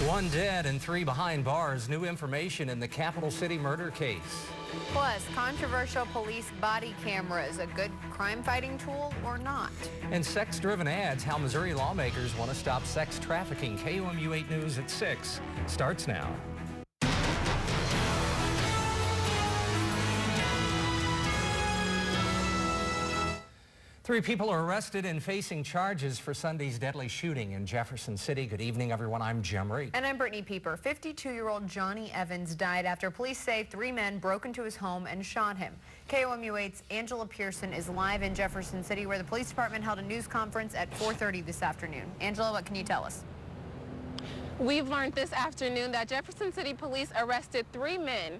One dead and 3 behind bars. New information in the Capital City murder case. Plus, controversial police body cameras, a good crime-fighting tool or not? And sex-driven ads, how Missouri lawmakers want to stop sex trafficking. KOMU 8 News at 6 starts now. 3 people are arrested and facing charges for Sunday's deadly shooting in Jefferson City. Good evening, everyone. I'm Jim Reed. And I'm Brittany Pieper. 52-year-old Johnny Evans died after police say 3 men broke into his home and shot him. KOMU 8's Angela Pearson is live in Jefferson City, where the police department held a news conference at 4:30 this afternoon. Angela, what can you tell us? We've learned this afternoon that Jefferson City police arrested 3 men.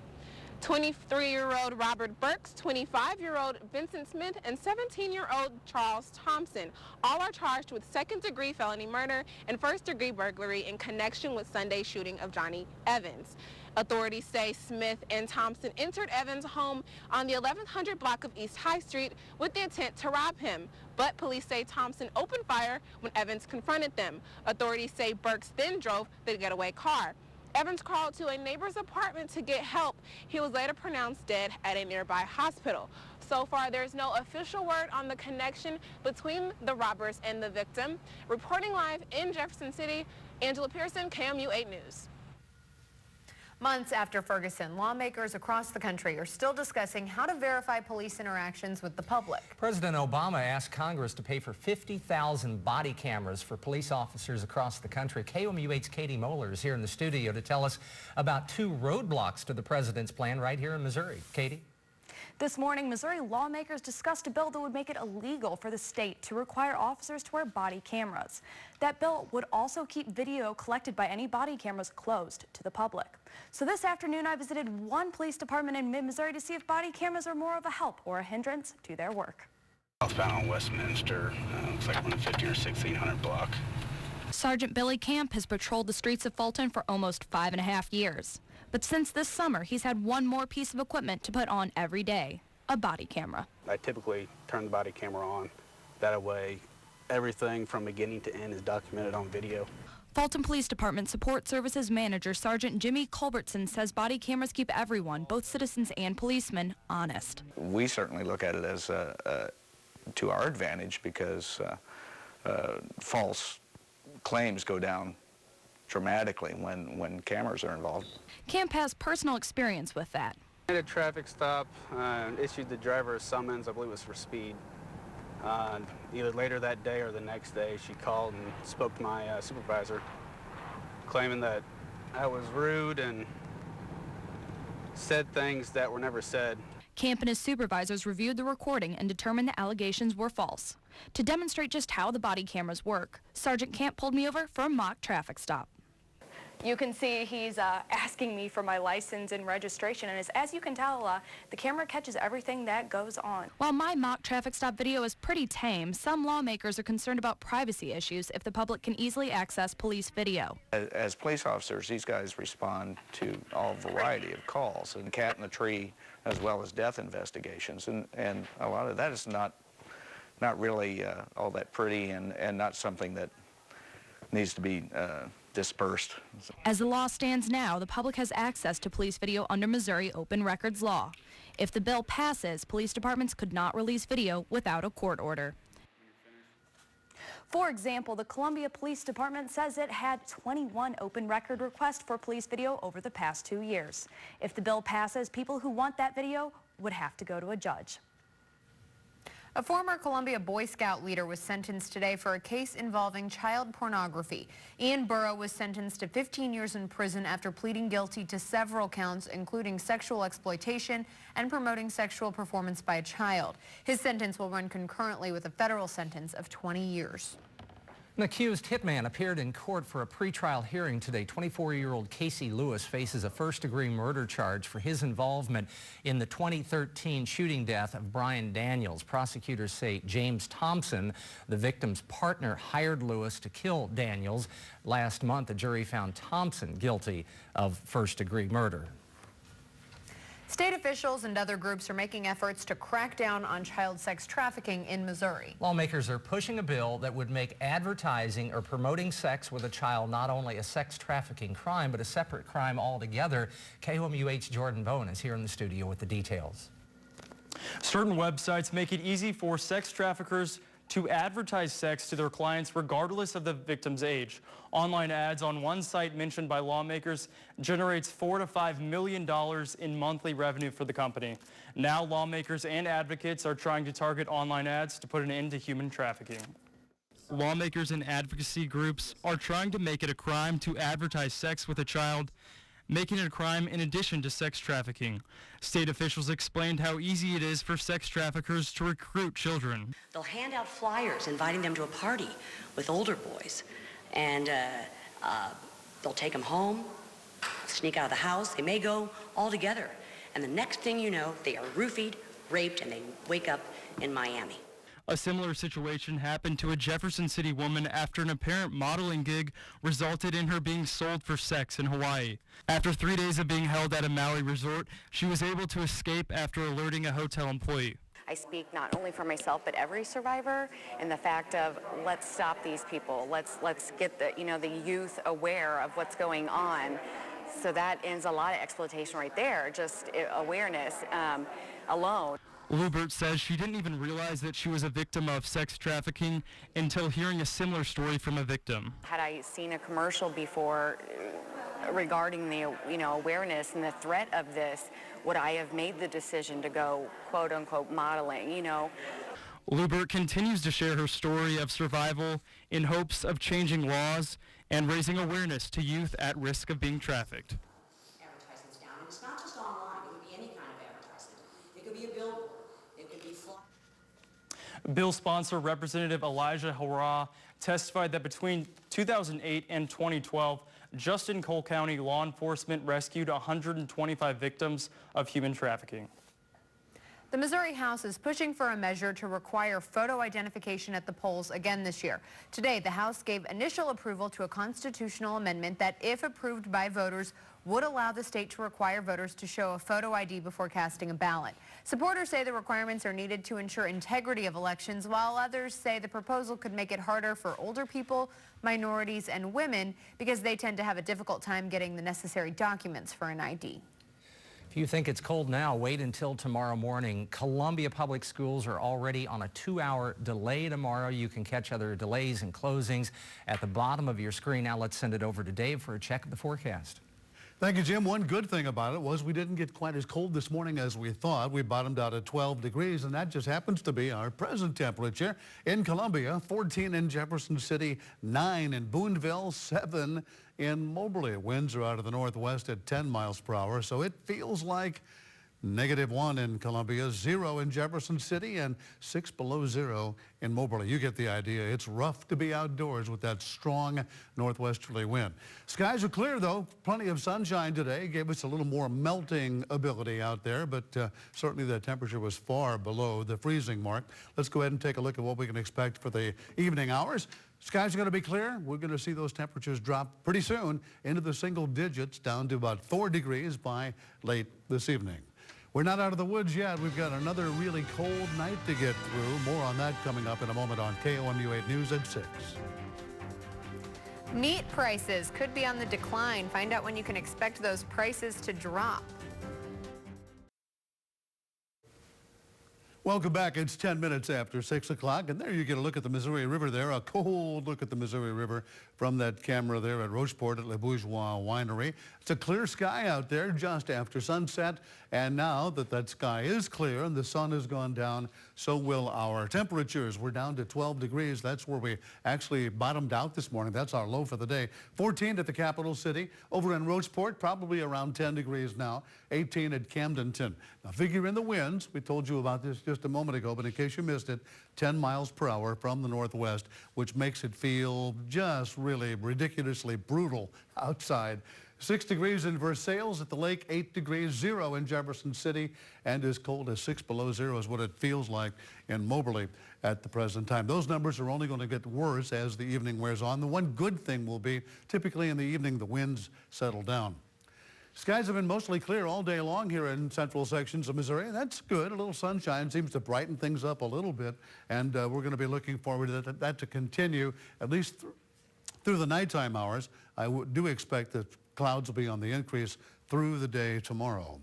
23-year-old Robert Burks, 25-year-old Vincent Smith, and 17-year-old Charles Thompson. All are charged with second-degree felony murder and first-degree burglary in connection with Sunday's shooting of Johnny Evans. Authorities say Smith and Thompson entered Evans' home on the 1100 block of East High Street with the intent to rob him. But police say Thompson opened fire when Evans confronted them. Authorities say Burks then drove the getaway car. Evans called to a neighbor's apartment to get help. He was later pronounced dead at a nearby hospital. So far, there's no official word on the connection between the robbers and the victim. Reporting live in Jefferson City, Angela Pearson, KOMU 8 News. Months after Ferguson, lawmakers across the country are still discussing how to verify police interactions with the public. President Obama asked Congress to pay for 50,000 body cameras for police officers across the country. KOMU 8's Katie Moeller is here in the studio to tell us about 2 roadblocks to the president's plan right here in Missouri. Katie? This morning, Missouri lawmakers discussed a bill that would make it illegal for the state to require officers to wear body cameras. That bill would also keep video collected by any body cameras closed to the public. So this afternoon, I visited one police department in mid-Missouri to see if body cameras are more of a help or a hindrance to their work. Southbound on Westminster, looks like 115 or 1600 block. Sergeant Billy Camp has patrolled the streets of Fulton for almost 5.5 years. But since this summer, he's had one more piece of equipment to put on every day, a body camera. I typically turn the body camera on. That way, everything from beginning to end is documented on video. Fulton Police Department Support Services Manager Sergeant Jimmy Culbertson says body cameras keep everyone, both citizens and policemen, honest. We certainly look at it as to our advantage because false claims go down dramatically when cameras are involved. Camp has personal experience with that. I had a traffic stop, issued the driver a summons, I believe it was for speed. Either later that day or the next day, she called and spoke to my supervisor, claiming that I was rude and said things that were never said. Camp and his supervisors reviewed the recording and determined the allegations were false. To demonstrate just how the body cameras work, Sergeant Camp pulled me over for a mock traffic stop. You can see he's asking me for my license and registration, and as you can tell, the camera catches everything that goes on. While my mock traffic stop video is pretty tame, some lawmakers are concerned about privacy issues if the public can easily access police video. As police officers, these guys respond to all variety of calls, and cat in the tree as well as death investigations, and a lot of that is not really all that pretty and not something that needs to be dispersed. As the law stands now, the public has access to police video under Missouri open records law. If the bill passes, police departments could not release video without a court order. For example, the Columbia Police Department says it had 21 open record requests for police video over the past 2 years. If the bill passes, people who want that video would have to go to a judge. A former Columbia Boy Scout leader was sentenced today for a case involving child pornography. Ian Burrow was sentenced to 15 years in prison after pleading guilty to several counts, including sexual exploitation and promoting sexual performance by a child. His sentence will run concurrently with a federal sentence of 20 years. An accused hitman appeared in court for a pretrial hearing today. 24-year-old Casey Lewis faces a first-degree murder charge for his involvement in the 2013 shooting death of Brian Daniels. Prosecutors say James Thompson, the victim's partner, hired Lewis to kill Daniels. Last month, the jury found Thompson guilty of first-degree murder. State officials and other groups are making efforts to crack down on child sex trafficking in Missouri. Lawmakers are pushing a bill that would make advertising or promoting sex with a child not only a sex trafficking crime, but a separate crime altogether. KOMUH's Jordan Bowen is here in the studio with the details. Certain websites make it easy for sex traffickers to advertise sex to their clients regardless of the victim's age. Online ads on one site mentioned by lawmakers generates $4 to $5 million in monthly revenue for the company. Now lawmakers and advocates are trying to target online ads to put an end to human trafficking. Lawmakers and advocacy groups are trying to make it a crime to advertise sex with a child, making it a crime in addition to sex trafficking. State officials explained how easy it is for sex traffickers to recruit children. They'll hand out flyers inviting them to a party with older boys, and they'll take them home, sneak out of the house. They may go all together, and the next thing you know, they are roofied, raped, and they wake up in Miami. A similar situation happened to a Jefferson City woman after an apparent modeling gig resulted in her being sold for sex in Hawaii. After 3 days of being held at a Maui resort, she was able to escape after alerting a hotel employee. I speak not only for myself but every survivor, and the fact of let's stop these people. Let's get the youth aware of what's going on. So that ends a lot of exploitation right there, just awareness alone. Lubert says she didn't even realize that she was a victim of sex trafficking until hearing a similar story from a victim. Had I seen a commercial before regarding the awareness and the threat of this, would I have made the decision to go quote unquote modeling, Lubert continues to share her story of survival in hopes of changing laws and raising awareness to youth at risk of being trafficked. Advertisements down, and it's not just online. It could be any kind of advertisement. It could be a billboard. It could be Bill sponsor Representative Elijah Hurrah testified that between 2008 and 2012, just in Cole County, law enforcement rescued 125 victims of human trafficking. The Missouri House is pushing for a measure to require photo identification at the polls again this year. Today, the House gave initial approval to a constitutional amendment that, if approved by voters, would allow the state to require voters to show a photo ID before casting a ballot. Supporters say the requirements are needed to ensure integrity of elections, while others say the proposal could make it harder for older people, minorities, and women because they tend to have a difficult time getting the necessary documents for an ID. If you think it's cold now, wait until tomorrow morning. Columbia Public Schools are already on a 2-hour delay tomorrow. You can catch other delays and closings at the bottom of your screen. Now let's send it over to Dave for a check of the forecast. Thank you, Jim. One good thing about it was we didn't get quite as cold this morning as we thought. We bottomed out at 12 degrees, and that just happens to be our present temperature. In Columbia, 14 in Jefferson City, 9 in Boonville, 7 in Moberly. Winds are out of the northwest at 10 miles per hour, so it feels like -1 in Columbia, 0 in Jefferson City, and 6 below 0 in Moberly. You get the idea. It's rough to be outdoors with that strong northwesterly wind. Skies are clear, though. Plenty of sunshine today. Gave us a little more melting ability out there, but certainly the temperature was far below the freezing mark. Let's go ahead and take a look at what we can expect for the evening hours. Skies are going to be clear. We're going to see those temperatures drop pretty soon into the single digits, down to about 4 degrees by late this evening. We're not out of the woods yet. We've got another really cold night to get through. More on that coming up in a moment on KOMU8 News at 6. Meat prices could be on the decline. Find out when you can expect those prices to drop. Welcome back. It's 10 minutes after 6 o'clock, and there you get a look at the Missouri River there, a cold look at the Missouri River from that camera there at Rocheport at Le Bourgeois Winery. It's a clear sky out there just after sunset, and now that that sky is clear and the sun has gone down, so will our temperatures. We're down to 12 degrees. That's where we actually bottomed out this morning. That's our low for the day. 14 at the capital city. Over in Rocheport, probably around 10 degrees now. 18 at Camdenton. Now figure in the winds. We told you about this just a moment ago, but in case you missed it, 10 miles per hour from the northwest, which makes it feel just really ridiculously brutal outside. 6 degrees in Versailles at the lake, 8 degrees, 0 in Jefferson City, and as cold as 6 below 0 is what it feels like in Moberly at the present time. Those numbers are only going to get worse as the evening wears on. The one good thing will be typically in the evening the winds settle down. Skies have been mostly clear all day long here in central sections of Missouri. That's good. A little sunshine seems to brighten things up a little bit, and we're going to be looking forward to that to continue at least through the nighttime hours. I do expect that clouds will be on the increase through the day tomorrow.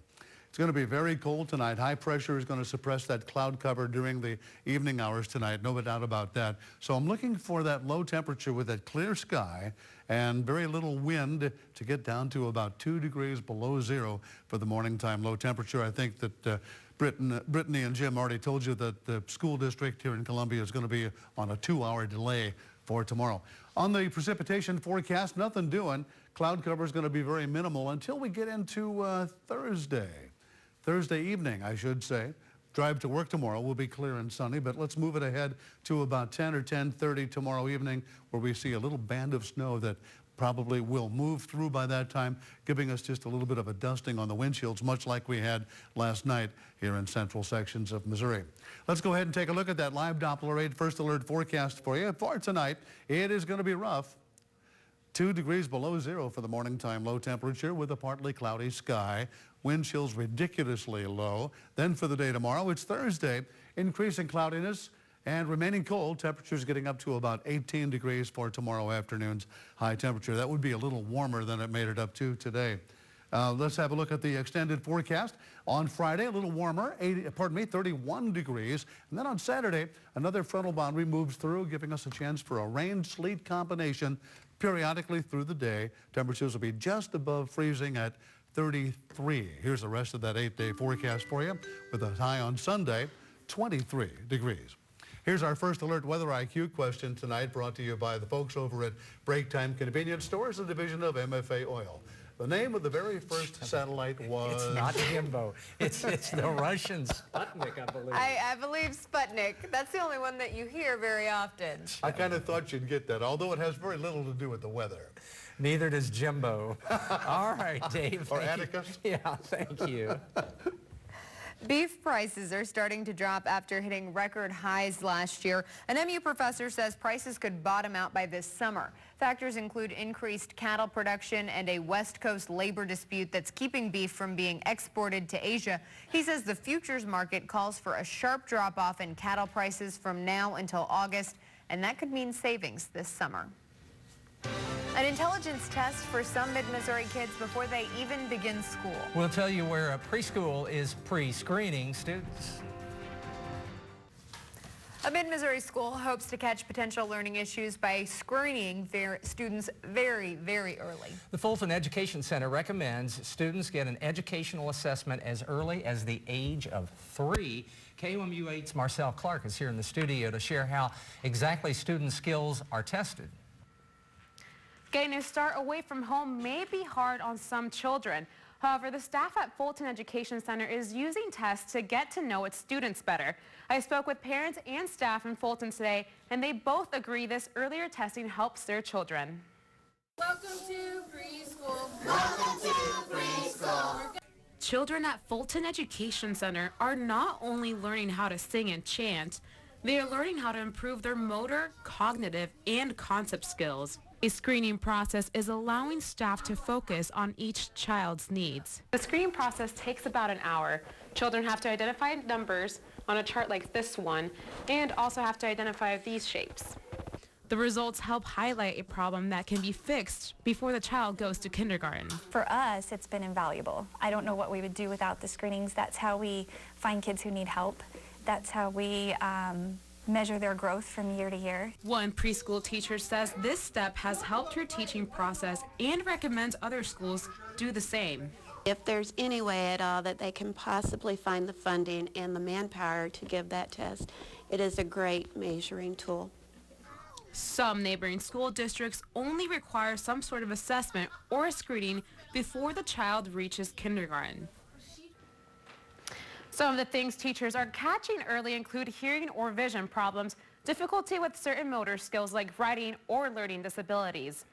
It's going to be very cold tonight. High pressure is going to suppress that cloud cover during the evening hours tonight. No doubt about that. So I'm looking for that low temperature with that clear sky and very little wind to get down to about 2 degrees below zero for the morning time low temperature. I think that Brittany and Jim already told you that the school district here in Columbia is going to be on a 2-hour delay for tomorrow. On the precipitation forecast, nothing doing. Cloud cover is going to be very minimal until we get into Thursday evening, I should say. Drive to work tomorrow will be clear and sunny, but let's move it ahead to about 10 or 10:30 tomorrow evening, where we see a little band of snow that probably will move through by that time, giving us just a little bit of a dusting on the windshields, much like we had last night here in central sections of Missouri. Let's go ahead and take a look at that live Doppler 8 first alert forecast for you. For tonight, it is going to be rough. 2 degrees below zero for the morning time low temperature with a partly cloudy sky. Wind chills ridiculously low. Then for the day tomorrow, it's Thursday, increasing cloudiness and remaining cold. Temperatures getting up to about 18 degrees for tomorrow afternoon's high temperature. That would be a little warmer than it made it up to today. Let's have a look at the extended forecast. On Friday, a little warmer, 31 degrees. And then on Saturday, another frontal boundary moves through, giving us a chance for a rain-sleet combination periodically through the day. Temperatures will be just above freezing at 33. Here's the rest of that 8-day forecast for you, with a high on Sunday, 23 degrees. Here's our first alert weather IQ question tonight, brought to you by the folks over at Break Time Convenience Stores, a division of MFA Oil. The name of the very first satellite was... It's not Jimbo. It's the Russian Sputnik, I believe. I believe Sputnik. That's the only one that you hear very often. I kind of thought you'd get that, although it has very little to do with the weather. Neither does Jimbo. All right, Dave. Or Atticus? Yeah, thank you. Beef prices are starting to drop after hitting record highs last year. An MU professor says prices could bottom out by this summer. Factors include increased cattle production and a West Coast labor dispute that's keeping beef from being exported to Asia. He says the futures market calls for a sharp drop-off in cattle prices from now until August, and that could mean savings this summer. An intelligence test for some mid-Missouri kids before they even begin school. We'll tell you where a preschool is pre-screening students. A mid-Missouri school hopes to catch potential learning issues by screening their students very, very early. The Fulton Education Center recommends students get an educational assessment as early as the age of 3. KUMU 8's Marcel Clark is here in the studio to share how exactly student skills are tested. Getting a start away from home may be hard on some children. However, the staff at Fulton Education Center is using tests to get to know its students better. I spoke with parents and staff in Fulton today, and they both agree this earlier testing helps their children. Welcome to preschool. Welcome to preschool. Children at Fulton Education Center are not only learning how to sing and chant, they are learning how to improve their motor, cognitive, and concept skills. A screening process is allowing staff to focus on each child's needs. The screening process takes about an hour. Children have to identify numbers on a chart like this one and also have to identify these shapes. The results help highlight a problem that can be fixed before the child goes to kindergarten. For us, it's been invaluable. I don't know what we would do without the screenings. That's how we find kids who need help. That's how we measure their growth from year to year. One preschool teacher says this step has helped her teaching process and recommends other schools do the same. If there's any way at all that they can possibly find the funding and the manpower to give that test, it is a great measuring tool. Some neighboring school districts only require some sort of assessment or a screening before the child reaches kindergarten. Some of the things teachers are catching early include hearing or vision problems, difficulty with certain motor skills like writing or learning disabilities.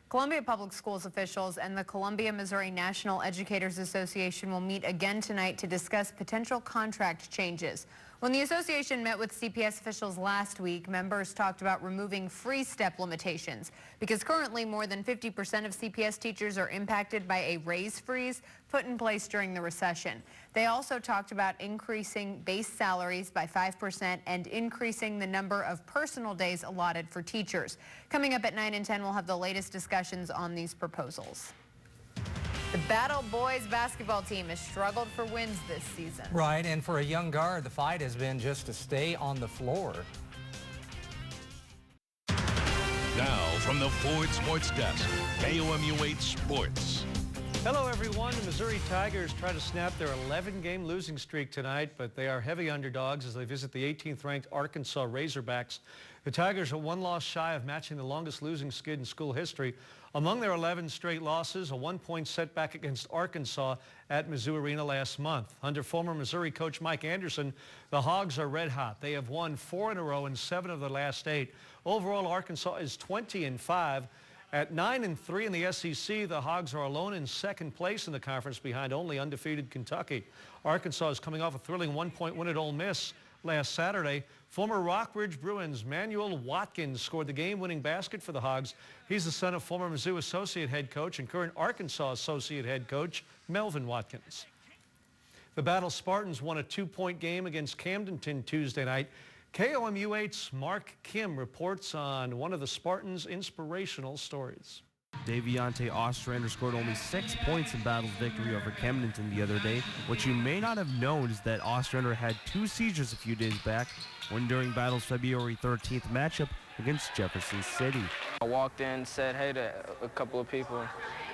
Columbia Public Schools officials and the Columbia, Missouri National Educators Association will meet again tonight to discuss potential contract changes. When the association met with CPS officials last week, members talked about removing freeze-step limitations because currently more than 50% of CPS teachers are impacted by a raise freeze put in place during the recession. They also talked about increasing base salaries by 5% and increasing the number of personal days allotted for teachers. Coming up at 9 and 10, we'll have the latest discussions on these proposals. The Battle boys basketball team has struggled for wins this season. Right, and for a young guard, the fight has been just to stay on the floor. Now from the Ford Sports Desk, KOMU 8 Sports. Hello, everyone. The Missouri Tigers try to snap their 11-game losing streak tonight, but they are heavy underdogs as they visit the 18th-ranked Arkansas Razorbacks. The Tigers are one loss shy of matching the longest losing skid in school history. Among their 11 straight losses, a 1-point setback against Arkansas at Mizzou Arena last month. Under former Missouri coach Mike Anderson, the Hogs are red hot. They have won 4 in a row in 7 of their last 8. Overall, Arkansas is 20-5. At 9-3 in the SEC, the Hogs are alone in second place in the conference behind only undefeated Kentucky. Arkansas is coming off a thrilling 1-point win at Ole Miss last Saturday. Former Rockridge Bruins Manuel Watkins scored the game-winning basket for the Hogs. He's the son of former Mizzou associate head coach and current Arkansas associate head coach Melvin Watkins. The Battle Spartans won a 2-point game against Camdenton Tuesday night. KOMU 8's Mark Kim reports on one of the Spartans' inspirational stories. Deviante Ostrander scored only 6 points in Battle's victory over Camdenton the other day. What you may not have known is that Ostrander had 2 seizures a few days back, one during Battle's February 13th matchup against Jefferson City. I walked in, said hey to a couple of people,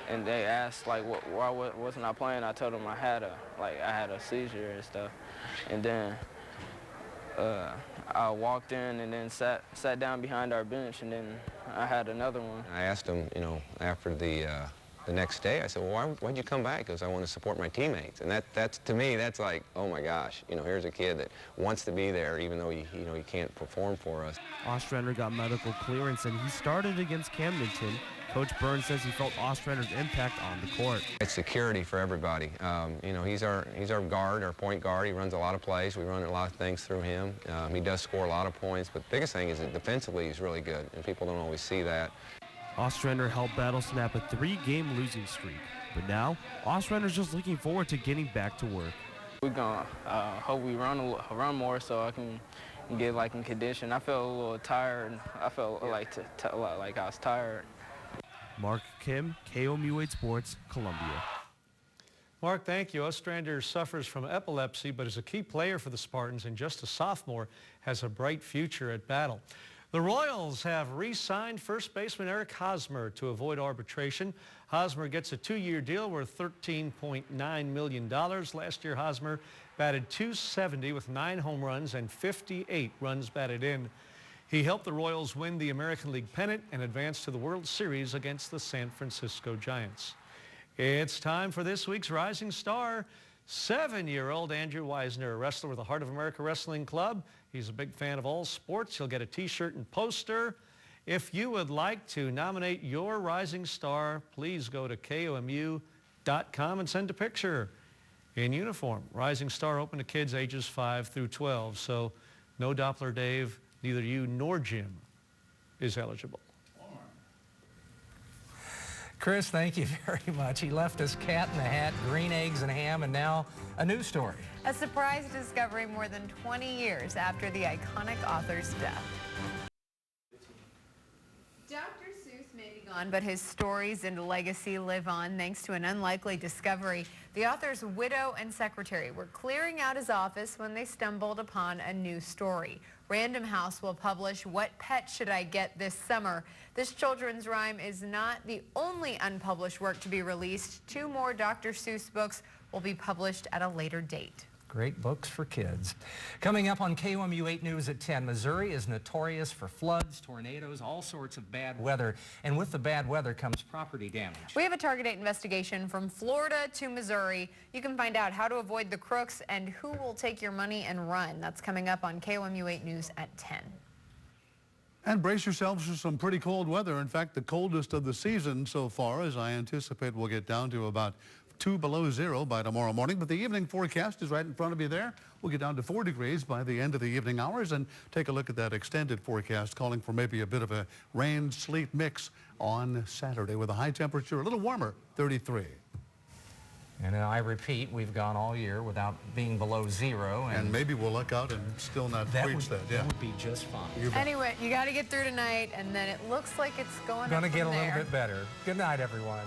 and they asked like why wasn't I playing. I told them I had a seizure and stuff, and then I walked in and then sat down behind our bench, and then I had another one. I asked him, after the next day, I said, well, why'd you come back? Because I want to support my teammates. And that's to me, that's like, oh my gosh, here's a kid that wants to be there even though he can't perform for us. Ostrander got medical clearance and he started against Camdenton. Coach Burns says he felt Ostrander's impact on the court. It's security for everybody. He's our guard, our point guard. He runs a lot of plays. We run a lot of things through him. He does score a lot of points, but the biggest thing is that defensively he's really good, and people don't always see that. Ostrander helped Battle snap a 3-game losing streak, but now Ostrander's just looking forward to getting back to work. We're gonna hope we run more so I can get in condition. I felt a little tired. I felt like I was tired. Mark Kim, KOMU 8 Sports, Columbia. Mark, thank you. Ostrander suffers from epilepsy, but is a key player for the Spartans and just a sophomore, has a bright future at Battle. The Royals have re-signed first baseman Eric Hosmer to avoid arbitration. Hosmer gets a 2-year deal worth $13.9 million. Last year, Hosmer batted .270 with 9 home runs and 58 runs batted in. He helped the Royals win the American League pennant and advance to the World Series against the San Francisco Giants. It's time for this week's Rising Star. 7-year-old Andrew Wisner, a wrestler with the Heart of America Wrestling Club. He's a big fan of all sports. He'll get a T-shirt and poster. If you would like to nominate your Rising Star, please go to KOMU.com and send a picture in uniform. Rising Star open to kids ages 5 through 12, so no Doppler Dave. Neither you nor Jim is eligible. Chris, thank you very much. He left us Cat in the Hat, green eggs and ham, and now a new story. A surprise discovery more than 20 years after the iconic author's death. Dr. Seuss may be gone, but his stories and legacy live on thanks to an unlikely discovery. The author's widow and secretary were clearing out his office when they stumbled upon a new story. Random House will publish What Pet Should I Get this summer. This children's rhyme is not the only unpublished work to be released. 2 more Dr. Seuss books will be published at a later date. Great books for kids. Coming up on KOMU 8 News at 10, Missouri is notorious for floods, tornadoes, all sorts of bad weather. And with the bad weather comes property damage. We have a Target 8 investigation from Florida to Missouri. You can find out how to avoid the crooks and who will take your money and run. That's coming up on KOMU 8 News at 10. And brace yourselves for some pretty cold weather. In fact, the coldest of the season so far, as I anticipate we'll get down to about 2 below zero by tomorrow morning. But the evening forecast is right in front of you there. We'll get down to 4 degrees by the end of the evening hours, and take a look at that extended forecast calling for maybe a bit of a rain-sleet mix on Saturday with a high temperature a little warmer, 33. And I repeat, we've gone all year without being below zero. And maybe we'll luck out and still not reach that. Yeah. That would be just fine. Anyway, you got to get through tonight, and then it looks like it's going to get a little bit better. Good night, everyone.